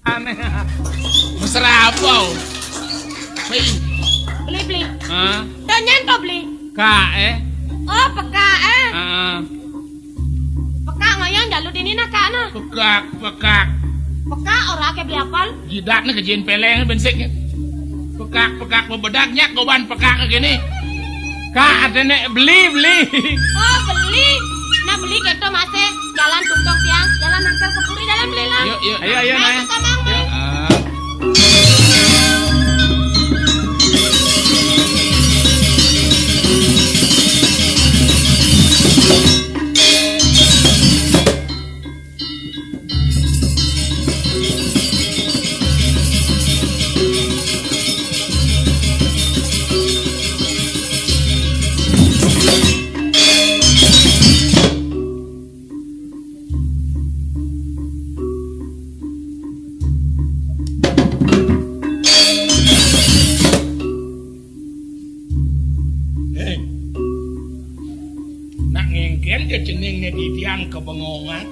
Aneh. Mesra apa? Beli. Hah? Danyan to beli. Kae. Oh, pekak Heeh. Pekak ngoyong jalu dini nakana. Pekak. Pekak ora ke beli apal. Jidatnya kejin peleng bensik. Pekak membedaknya koban pekak ke gini. Kak adene beli. Oh, beli. Nah beli gitu masih jalan tuk tiang, jalan antar ke puri dalam beli lah. Yuk. Ayo, Nah, Nay. kita mang beli. Nak ngengken ke ceningnya di tiang kebengongan.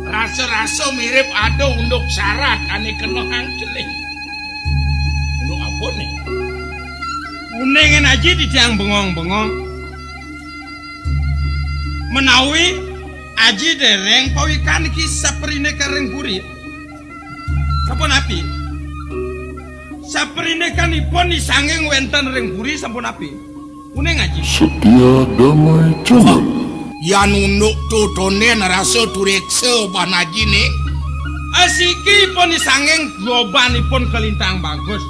Rasa-rasa mirip ada unduk syarat ane kenohang cening. Unduk apa nih? Kuningen aja di tiang bengong-bengong. Menawi aji dereng pawikan iki saperine kareng puri. Sampun api. Saperine kanipun disanging wenten reng puri sampun api. Kuning aji. Setia Damai Channel. Yan unduk tutone narasa tureksa banaji nih. Asiki pun disanging globanipun kelintang bagus.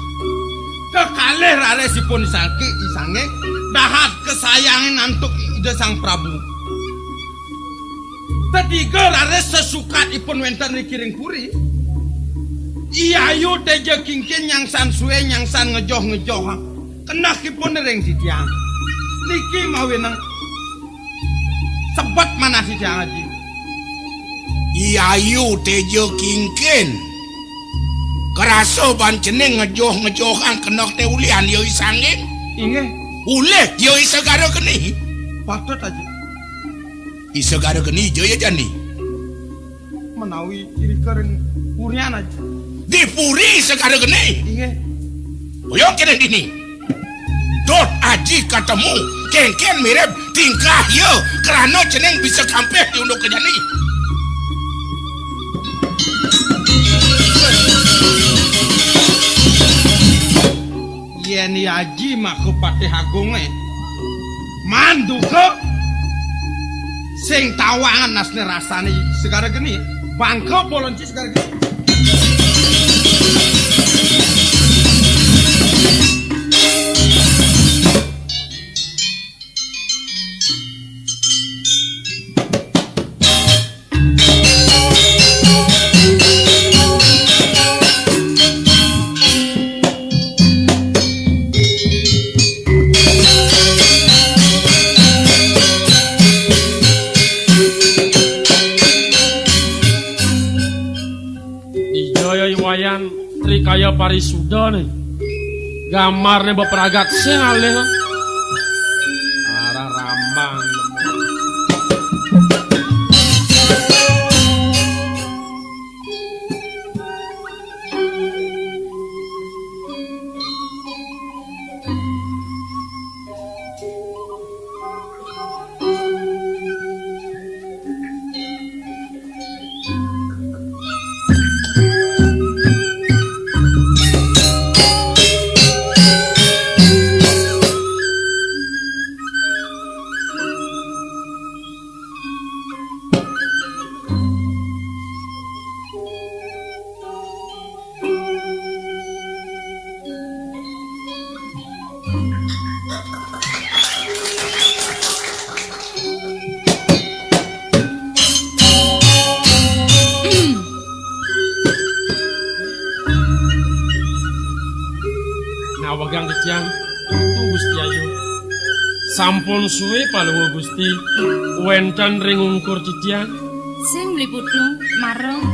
Kekalih raresipun disanging dahat kesayangan antuk ide sang Prabu. Ketiga rares sesukat ipun wenten rikiring puri. Iyayu teja kingkin nyangsan suwe nyangsan ngejoh kenakipun ring sitiang. Niki mawinang sebat mana sitiang aji. Iyayu tejo kingkin. Kerasa ban ceneng ngejoh-ngejohan kenok te ulian yo isangin. Inge Uleh yo isagaro geni. patut aji. Isagaro geni jo ya jani. Menawi iri kering purian aji. Dipuri isagaro geni. Inge Boyong kene dini. Dot aji ketemu kengken mirip tingkah yo kerana ceneng bisa kampeh diunduk ke jani. Yeni aji maku patih agunge manduka sing tawangan nasne rasane segara geni bangko bolonci segara geni. Trikaya parisuda nih. Gamarnya beperagak sing alih. Arah rambang. Nawagang keciang itu Gusti Ayu. Sampun suwe paluwa Gusti wenten ring ungkur ciciang. Sing beli pudung marung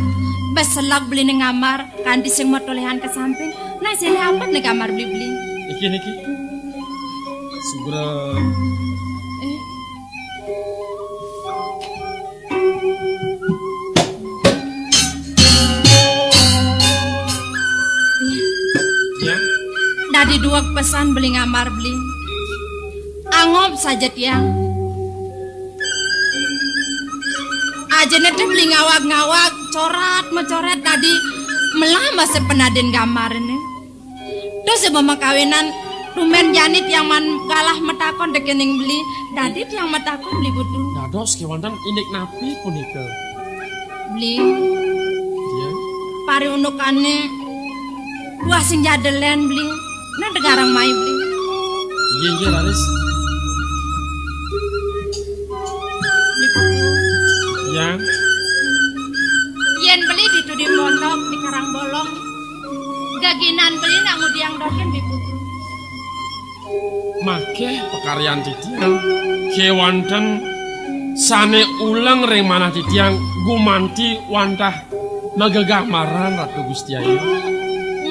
beselak beli ning kamar kanthi sing motolehan ke samping. Nah sile apa ning kamar beli-beli. Iki niki. Sugro beli dua pesan beli ngamar beli. Angop saja tiang. Aja nanti beli ngawak-ngawak, coret mencoret tadi melama sepenaden gambar ini. Terus sebelum kawinan rumen janit yang man kalah metakon dekening beli, dadit yang metakon beli butuh. Dados kewantan indek napi punika. Beli Iya. pari unukane dua sing jadelen beli. Nah degarang mai beli. Iya Laris. Beli butuh. Yang Yen beli di pondok di Karangbolong. Gaginan beli nak ngudiang doken di butuh. make pekaryan titiang kewanten sane ulang ring manah titiang gumanti wantah nagagamaran Ratu Gusti Ayu.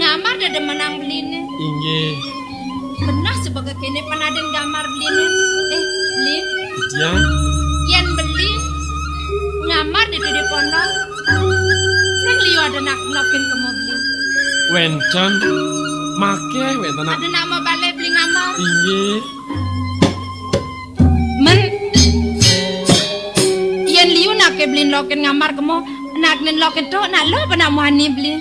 Ngamar dada menang beline. Inggih Benah sebagai kene penaden gamar beline. Beli titiang yen beli ngamar di pondok. Sing liyo ada nak nokin ke mobil. wenten make wenten Ada nama balai beli ngamar. inggih Men yen liu nak ke beli lokin ngamar kemo nak nen lokin to nak lo penamuani beli.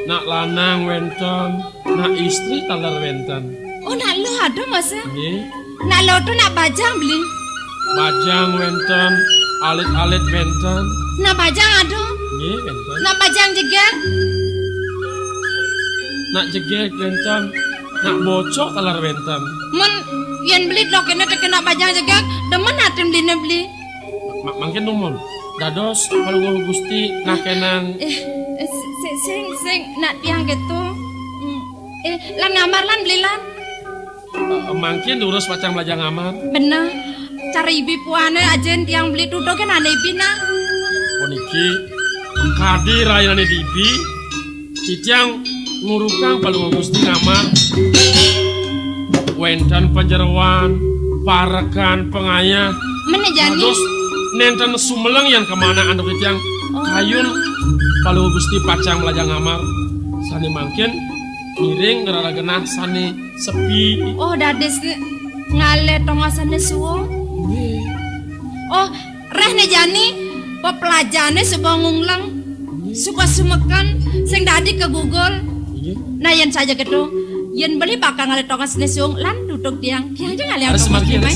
nak lanang wenten nak istri taler wenten Oh nak lo ada masa. inggih Nak lo tu nak bajang beli. bajang wenten alit-alit wenten Nak bajang ada. inggih wenten Nak bajang juga. nak jegek wenten nak bocok taler wenten Men yen beli lokin nak kena bajang juga. Demen hatim beli beli. mangkin numun dados kalau Gusti nak kenang Sing nak tiang gitu. Lan ngamar lan beli lan. mangkin urus pacang belajang ngamar Bener. Cari ibi puane ajen tiang beli duduk kan ane ibi na. Poniki kadi rayane dibi citiang ngurukang paling Gusti ngamar wenten panjerowan parekan pengayah Menejani. dados nenten sumeleng yang kemana anda citiang kayun paling Gusti pacang belajang ngamar sani mangkin miring ngerara genah sani sepi. Oh dades ngale tongasane suwo. Oh reh nejani pepelajane sebangung lang suka sumekan sing dadi ke Google. Nah yen saja gitu yen beli bakal ngale tongasane suwo lan duduk tiang kiang aja ngale Harus tongas marki, gimai.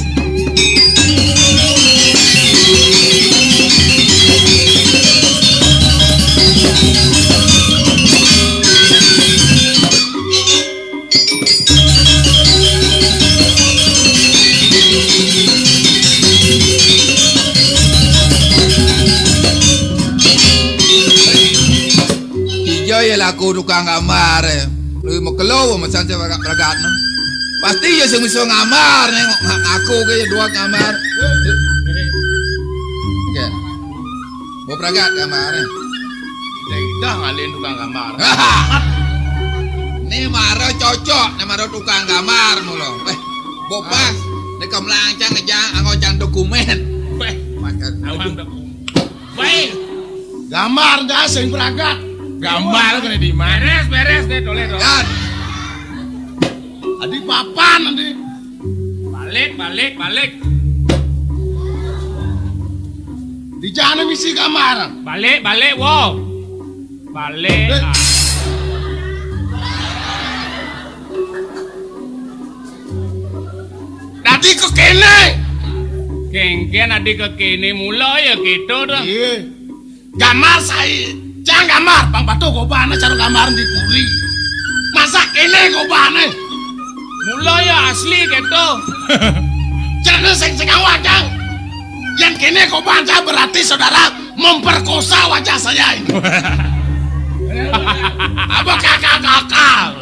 Ijo ya laku tukang gambar ya. Lu mau keluar macam saya ragat no. Pasti ya sing iso ngamar nengok aku ke dua gambar. Oke. Mau ragat gambar. Dah ngalin tukang gambar. Ini maro cocok, ini maro tukang gambar mulu. Bopas, ini kamlancang ngejang angojang dokumen. Makan. Awang dah. Baik. Gambar dah sing peragat. Gambar kena di mana? Beres deh tole dong. Dan Adi papan nanti. Balik. Di jana misi gambar. Balik, wow. Balik. Eh. Dadi ke kene. Kengken adik ke kini mulai ya gitu dah. Iya. Gambar saya. Jangan gambar, Bang Batu gobane cara gambar di puri. Masa kene gobane. Mulai ya asli gitu. Jangan sing wajah. Yang kene gobane saya berarti saudara memperkosa wajah saya ini. Apa kakak?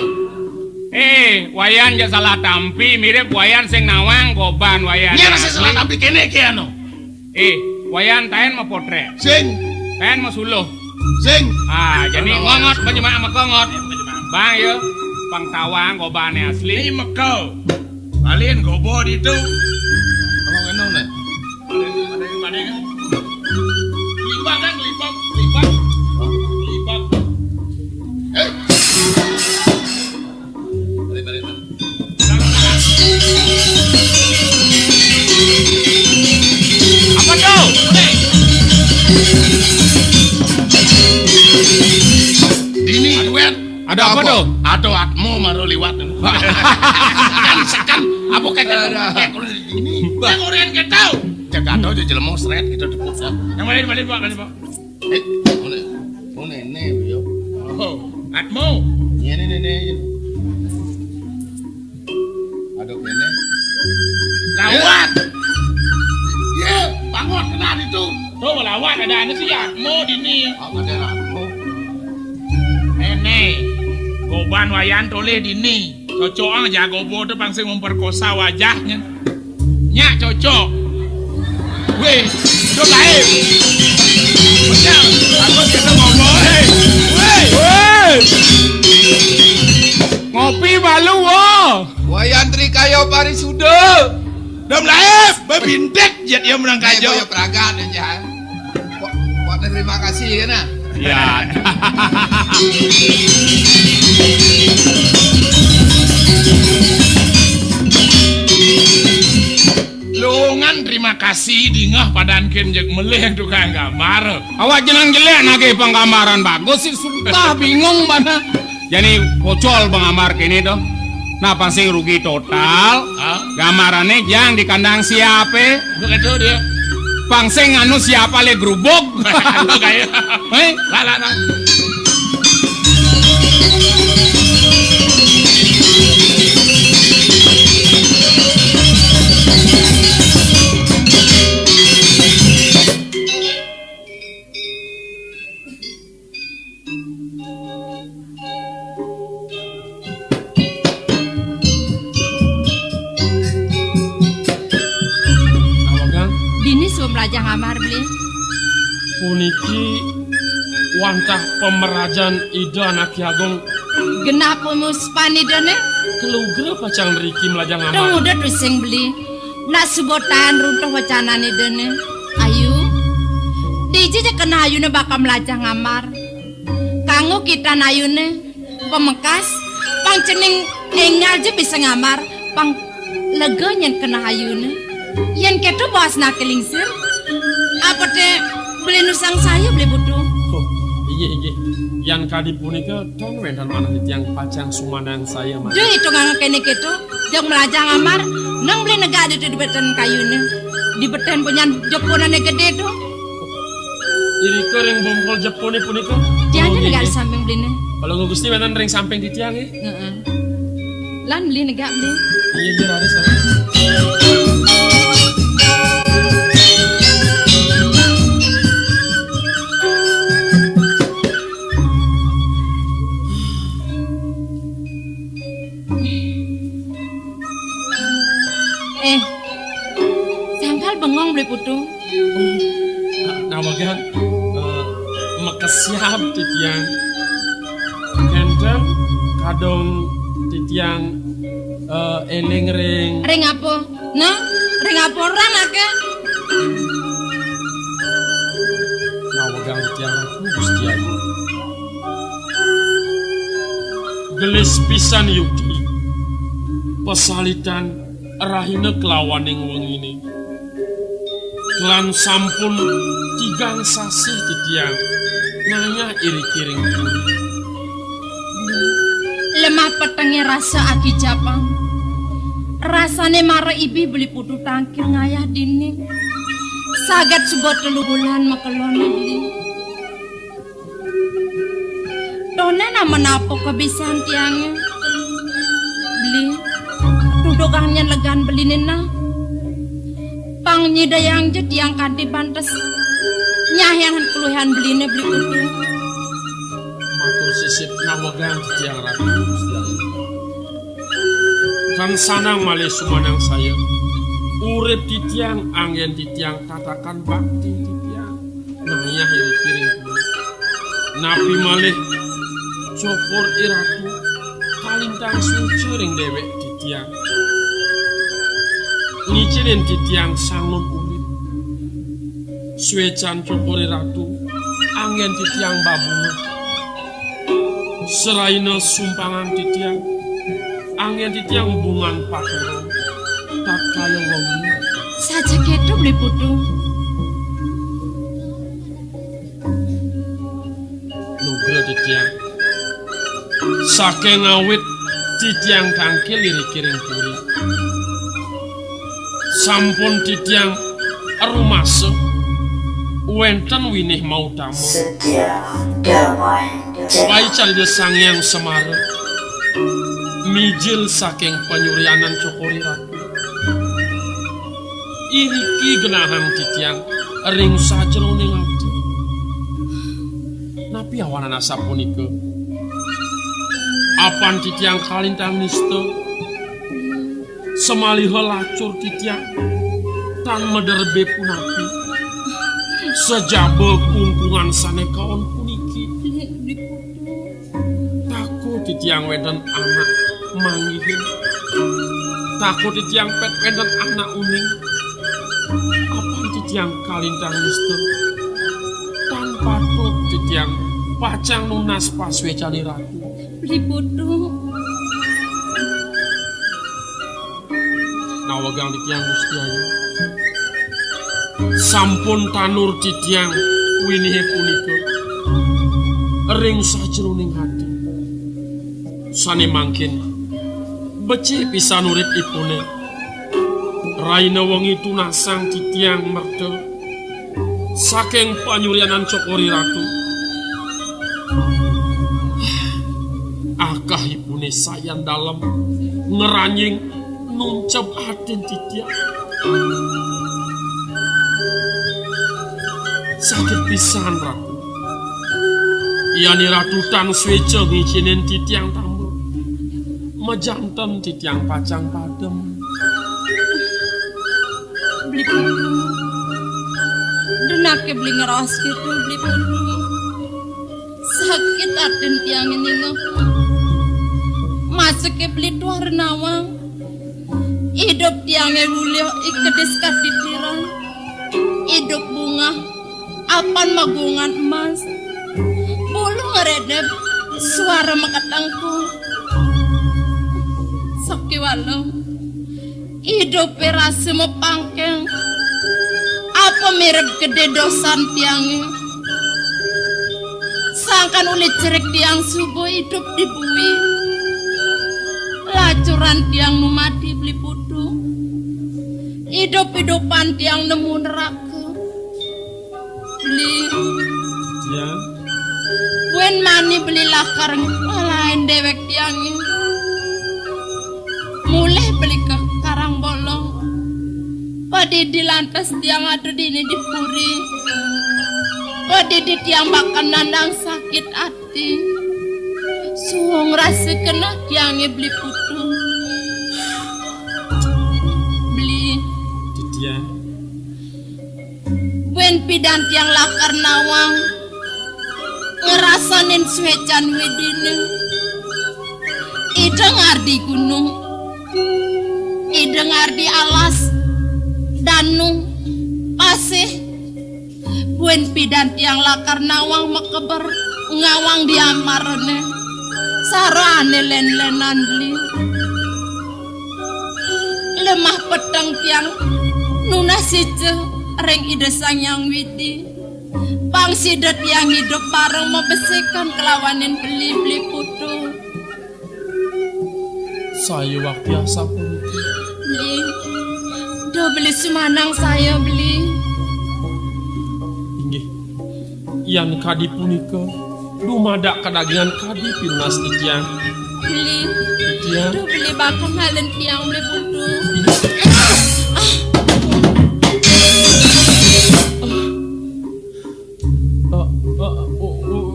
Wayan ja salah tampi mirip wayan sing nawang goban wayan. Ini nasi salah tapi kene kiano. Wayan taen mau potret. Sing, Taen mau suluh. sing. Jadi ngongot penjemaah sama kongot. Bang yo, pang tawang gobane asli. Mekau. Kalian gobo itu. Kalau kena nih. Ada yang lipat kan, lipat. Waduh, atmu maru liwat. Sekan apa kayak ini. Yang orian ketau. Jaga tau aja jelemo seret gitu tepuk. Yang balik Pak, Pak. Ini yo. Oh, atmu. Ini. Aduh ini. Lawat. Iya, bangun kena itu. Tuh lawat ada ane sih atmu dini. Oh, ada atmu. Nenek. Goban wayan toleh dini. Cocok aja gobo tuh pangsing memperkosa wajahnya. Nyak cocok. Weh, itu lain. Benar, aku kita ngomong. Weh. Ngopi balu wo. Wayan trikayo parisuda. Dom lain, bebintek jet dia menang kajo. Ya peragaan aja. Kok terima kasih kan? Ya. Lungan terima kasih dingah padankeun jeung meleh tukang gambar. Awak jenang jelek nage penggambaran bagus sih sumpah bingung mana. Jadi pocol pengambar kini tuh. Nah pasti rugi total. Gambarannya jang di kandang siapa? Begitu dia. Pangsing anu siapa le grubuk. Kayak. Hei, Lah. Raja ngamar beli. Puniki wantah pemerajan ida anak Ki Agong Genap muspani dene. kelugra pacang riki melajang ngamar. Dong udah tusing beli. Nak subotan runtuh wacanane dene. Ayu. Diji je kena ayune bakal melajang ngamar. Kanggo kita nayune pemekas pang cening engal je bisa ngamar pang lega yang kena ayune. Yang ketu bos nak kelingsir. Apa teh beli nusang saya beli butuh. Oh, iya. Yang kadi punika tong wendan mana yang pacang sumandang saya mah. Duh itu nggak kene ketu. Jok melajang ngamar. Nang beli negara itu di beten kayune. Di beten punya jokonane gede tuh. Iri kering bompol Jepone punika. Dia aja negara di samping beli nih. Kalau nggak gusti wendan ring samping di tiang Lan beli negara beli. Iya ada sana. Sangkal bengong beli putu. Nah bagian makasiap di tiang kenten kadong di tiang eling ring. Ring apa? Nah, ring apa orang ake? Nah bagian di tiang aku gusti ayu. Gelis pisan yukti pesalitan rahina kelawaning wengini. Kelan sampun tigang sasih di tiang nanya iri-kiring Lemah petengnya rasa aki japang. Rasane mara ibi beli putu tangkil ngayah dini. Sagat sebot 3 bulan makelone beli. Dona nama napo kebisan tiangnya. Beli. Dudukangnya legan beli nina. Pang nyidayang je tiang kanti bantes. Nyahian keluhan beline beli putu. matur sisip nawagan di tiang ratu gusti ayu. Kan sanang malih sumanang saya urip di tiang angin di tiang tatakan bakti di tiang nayah iri-kiring napi malih copor iratu kalintang sucuring dewek di tiang ngicirin di tiang sangun urip suecan copor iratu angin di tiang babunga seraina sumpangan di tiang angin di tiang bungan paturong tak kaya wangi Saja ketu beli putu. nugra di tiang saking awit titiang kangke lirik-kiring puri sampun titiang rumase wenten winih mau tamu Paical Sangyang Semara mijil saking penyurianan cokori ratu iriki genahan titiang ring sajroning ati napi awanana sapunika apan titiang kalintang nista semaliha lacur titiang tan mederbe punapi sejaba kungkungan sane kaon puniki takut titiang weden anak manggihin takut titiang pet weden anak uning apan titiang kalintang nista tanpa tut titiang pacang nunas paswe cani ratu Beli bodoh. nawagang titiang Gusti Ayu sampun tanur titiang winihe punika ring sajroning hati sane mangkin becih pisan uripipune raina wengi tunasang titiang merda saking panyurianan cokori ratu akahipune sayan dalem ngeranying nuncep aden titiang sakit pisan ratu yani ratu tan swece ngicinin titiang tambo majanten titiang pacang padem Beli bodoh. Denake beli ngeros gitu beli bodoh. Sakit aden tiang ini ngeh. Masuk ke beli tuar nawang. Hidup tiangnya bulio ikedes katitiran. Hidup bunga apan magungan emas. Bulu ngeredep suara makatangku. Sakit walau hidup rasa mepangkeng apa mirip gede dosan tiangnya sangkan ulit cerik tiang subuh hidup di bui lacuran tiang numati beli putu hidup-hidupan tiang nemu neraka beli ya wen mani beli lakar lain dewek tiangnya mulai beli ke karang bolong padi di lantas tiang ada di ini di puri padi di tiang bahkan nandang sakit hati suang rasa kena tiangnya beli putu beli titiang wen pidan tiang lakar nawang ngerasanin suecan wedine idengar di gunung idengar di alas danung pasih buen pidan tiang lakar nawang mekeber ngawang di amarane sarane len-lenan beli lemah peteng tiang nuna sije reng ide sangyang widi pang sidet yang hidup bareng membesikan kelawanin beli putu saya waktu biasa beli do beli semanang saya beli inggih yan kadi punika dumadak kadagingan kadi pinas titiang beli titiang do beli bakal ngalen tiang beli putu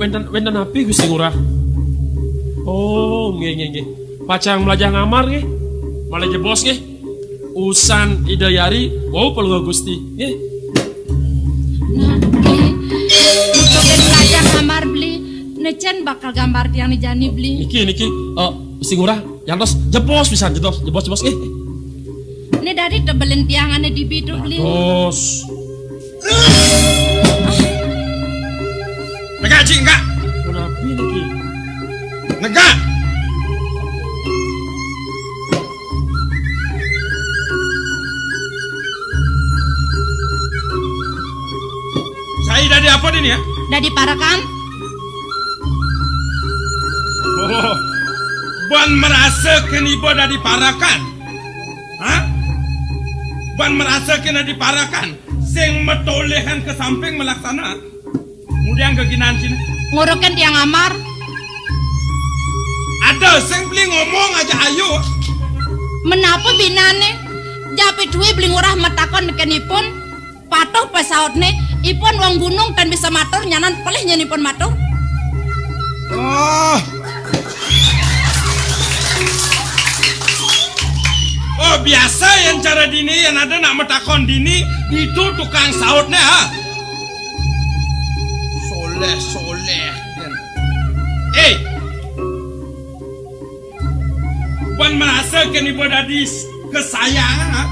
wenten api Gusti Ngurah oh nggih pacang melajah ngamar nggih malah jebos nggih usan idayari wow pelungga Gusti nggih nah beli coba belajar gambar beli necen bakal gambar tiang ni jani beli niki Gusti Ngurah yantos jebos pisan jebos nggih ini dari tebelin tiangannya di biduk beli bos Negak cik enggak? kenapa niki Negak. Saya dari apa ini ya? dari parakan Oh, Ban merasa kini boda diparakan. Hah? Ban merasa kena diparakan. Sing metolehan ke samping melaksana. Kemudian keginan sini. Ngurukan tiang amar. Ada sing beli ngomong aja ayo. Menapa binane? Japit duwe beli ngurah matakon kenipun. Patuh pesautne. Ipun wong gunung kan bisa matur nyanan pelih nyanipun matur. Oh biasa yang cara dini yang ada nak metakon dini itu tukang sautnya ha. Soleh. Bukan merasa kini bodadis kesayangan ha.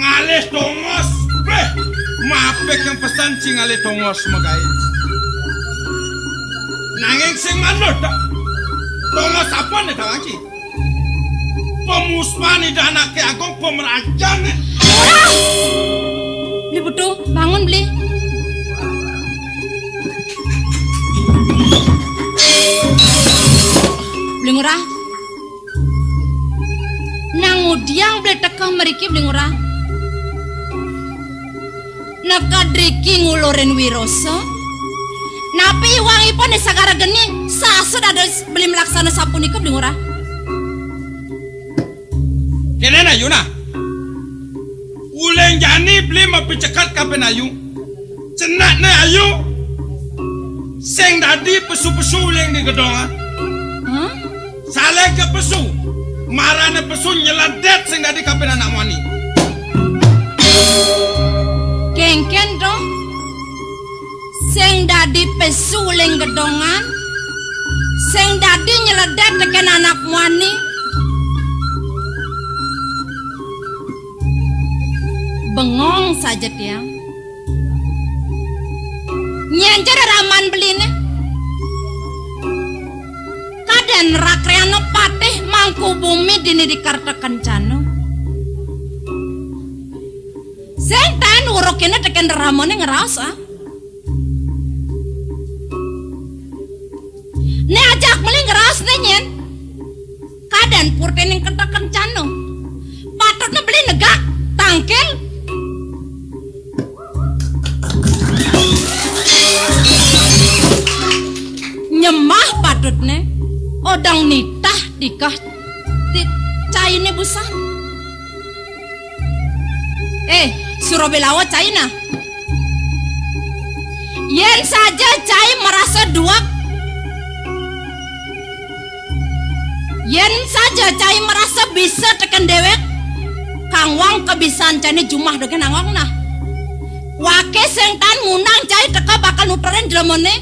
Ngalih tongos. Maafkan yang pesan si ngalih tongos magai. Nanging sing manut tak. Tongos apa nih tak lagi? Pemusman itu anaknya agong pemerajan nih. Beli butuh, bangun beli. Beli ngurah. Nangudiang beli tekang meriki beli ngurah. Nakadriki ngulurin wiroso. Napi wangipun sagara geni sasud ada beli melaksana sapunika beli ngurah. Kene na yuna. Uleng jani beli mapi cekat kapen ayu. Cenak na ayu. Seng dadi pesu-pesu uleng di gedonga. Hah? Saleh ke pesu. Marane pesu nyeladet seng dadi kapen anak wani. Kengken dong. Seng dadi pesu uleng gedongan. Seng dadi nyeledet teken anak wani. Bengong saja dia. Nyanjar raman beline. Kaden rakreano patih mangku bumi dini di karta kencano. Seng tan urukina teken ramone ngerasa. Ne ajak meli ngeras nyen. Kaden purtening karta kencano. Patutnya beli negak tangkel. Nyemah patutnya odang nitah dikah caine busan. Surabelawa caina. Yen saja cai merasa duak. Yen saja cai merasa bisa tekan dewek. Kang Wang kebisan caine jumah dengan angwang nah. Wake sengtan ngunang cai teka bakal nuterin jelemone.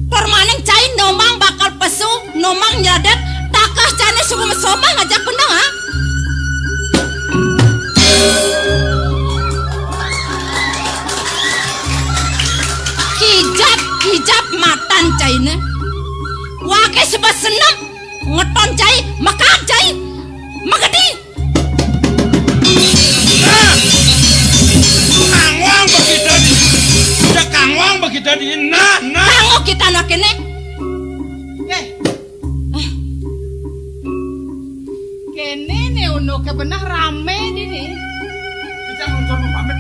Permanen cai nomang bakal pesu, nomang nyadet, takah cane suku mesomah ngajak benang ha? Hijab matan caine. Wake sebab senam ngeton cai, makan cai, magadi. Kangwang begitu di. Udah kangwang begitu di. Nah. Kanggo kita nak kene. Kene ne uno kebenah rame dini. Kita mau pamit.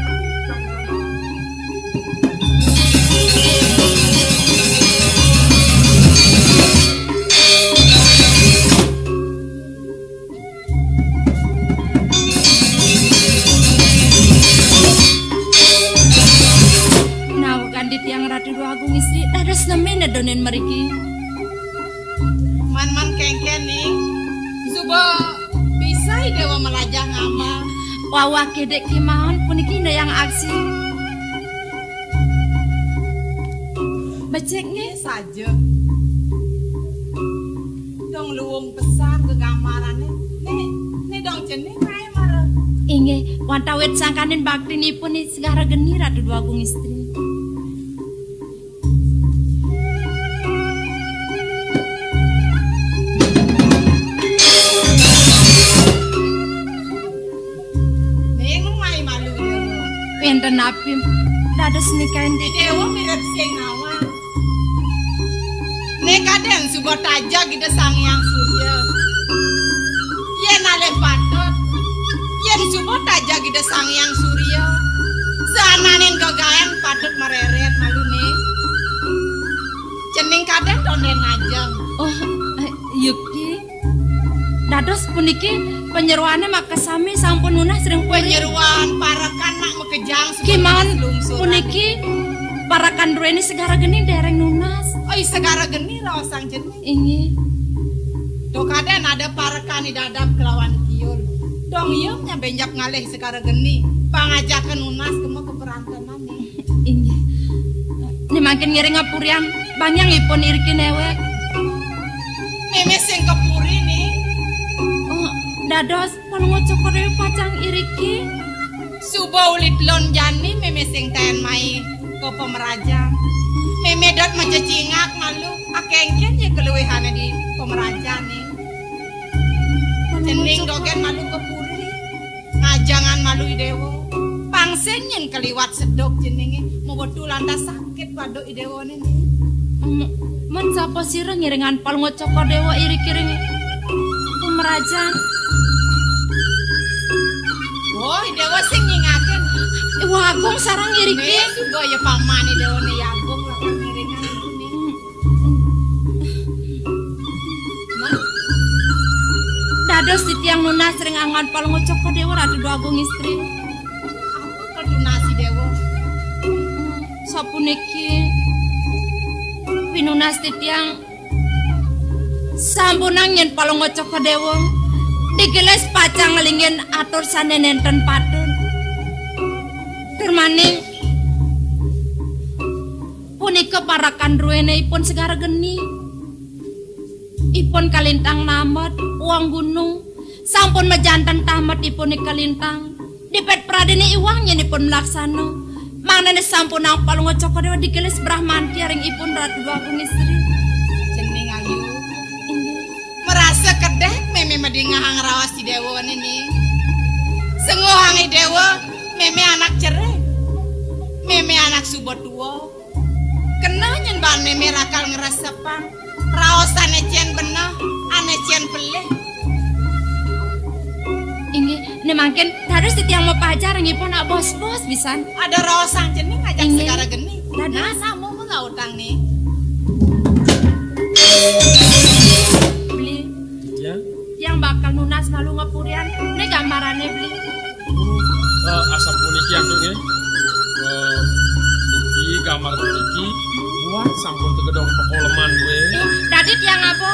Yang Ratu Dua Agung istri dadas nemen donen meriki. Man kengken nih. Suba bisa dewa melajah ngamal. Wawa kedek kimaon puniki yang aksi. Beceknya saja. Dong luwung besar ke gamarannya. Nih dong jenis kayak marah. Inge wantawet sangkanin bakti nipun nih segara geni Ratu Dua Agung istri. Enten api dadas nikahin di dewa mirip sing awan. Ne kaden subot aja gede sang yang surya. Yen ale patut. Yen subot aja gede sang yang surya. Sananin gagayan patut mareret malu nih. Cening kaden tonden ngajeng. Oh, Yuki. Dados puniki penyeruane maka sami sampun nunas sering Penyeruan parakan nak mekejang Kiman puniki parakan duweni segara geni dereng nunas. Oi segara geni raosang jenis. Inggih. Do kaden ada parakan di dadap kelawan kiul. Dong ieu nya benjak ngalih segara geni. Pangajakan nunas kemo keperantanan nih. Inggih. Ini makin ngiring ngapurian banyak ipun iriki newek. Meme sing kepuri nih. Oh, dados palungo cokore pacang iriki. Subo ulit lon jani meme sing ten mai ke pemerajang. Meme dot macacingak malu akengken ya keluwihane di pemerajang nih. Cening dogen malu kepuri. Ngajangan malu idewo. Pangsenyen keliwat sedok jenenge mau betul lantas sakit waduk idewo nih. Man sapa sira ngiringan palungo cokor dewa iri-kiring pemerajan. Oh, idewo sing nyingaken. Wagung sarang iriki. Nih, sugo ya paman idewo nih yagung lah ngiringan itu nih. Dados di tiang nunas sering angan palungo cokor dewa ratu agung istri. Apa kedunasi dewo? Sapuniki pinunas ti tiang sampunang yen palungo cokor dewa digeles pacang ngelingin atur sanenenten patun. Termaning punika parakan ruene ipun segara geni. Ipun kalintang namet uang gunung sampun mejantan tamat ipun kalintang dipet pradene iwang yen ipun melaksana. Manane sampun ang palungo cokor dewa digeles brahmanti aring ipun ratu agung istri. Cening ayu. Merasa kedek meme medingahang rawas di dewa ini. Sengohangi dewa meme anak cerai. Meme anak subot tua. Kena nyen ban meme rakal ngeresepan. Raosane cien benah, ane cien peleh. Inggih, ne mangken harus di tiang mau pajar ngipun nak bos-bos pisan. Ada raosang cening ngajak Ini. segara geni. Dadah. Nah, sama mau utang nih. Beli Ya. yang bakal nunas malu ngapurian. Ne gambarane beli. Asap puniki antuk ya. Iki gambar puniki buat sampun tegedong pekoleman gue. Tadi tiang apa?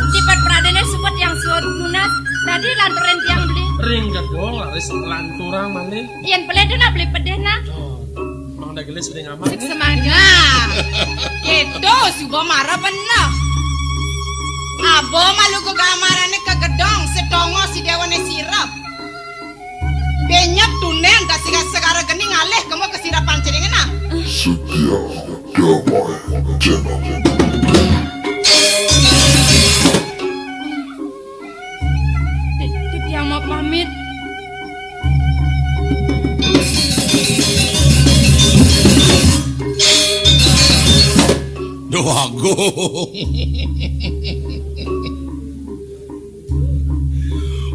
Tipet pradene supet yang suat nunas. Tadi lanturin tiang beli. Ring gedong laris lanturang malih. Yen beli dina beli pedena. Mang da gelis udah ngamak. Sik semangat. Nah, gitu subo marah bener. Abo malu ke gamarane ke gedong setongo si dewane sirap. Benyap tunen kasih segara geni ngalih kamu kesirapan cedengan ah. Setia damai channel. Tiang mau pamit. Doagung.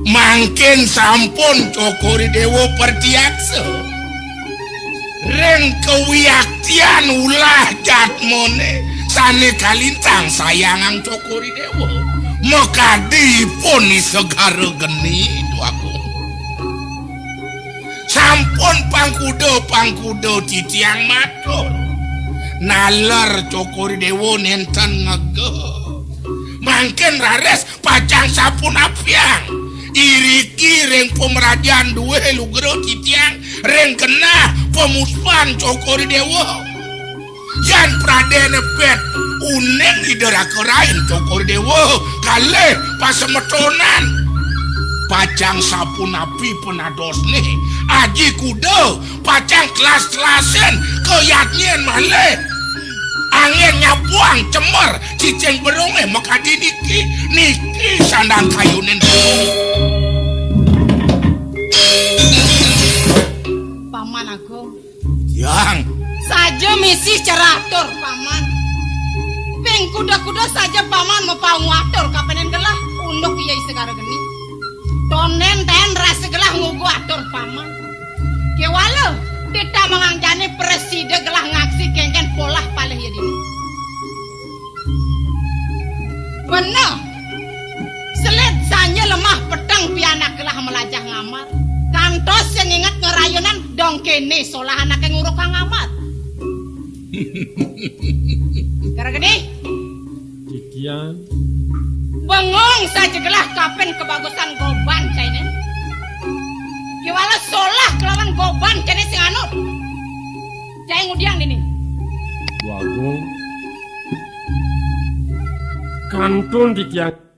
Mangkin sampun cokori dewo pertiaksa. Reng kewiyaktian ulah jatmone sane kalintang sayangang cokori dewo. Mekadi pun segara geni doagung. Sampun pangkudo titiang matur. Nalar cokori dewo nenten ngege. Mangkin rares pacang sapun apiang. Iriki reng pemerajan duwe lugero titiang reng kena pemuspan cokori dewo. Yan pradene pet uneng idarakerain cokori dewo kalih pasemetonan. Pacang sapun api penados nih aji kudo pacang kelas-kelasen keyatnyen malih. Angin nyabuang cemer cicing berunge mekadi niki sandang kayunin Paman Agung. yang Saja misi ceratur paman. Ning kuda-kuda saja paman mau ngatur kapenen gelah unduk iya segara geni. Tonen ten rasa gelah ngugu atur paman. Kewala kita mengangjani presiden gelah ngaksi kengken polah paleh ya dini. Bener. Selet sanya lemah petang pianak gelah melajah ngamar. Kantos yang ingat ngerayonan dong kene solah anak yang nguruk kang amat. Gara gede Titiang bengong saja gelah kapen kebagusan goban cainen. Kiwala solah kelawan goban kene sing anut. Cai ngudiang ini. Wagung kantun titiang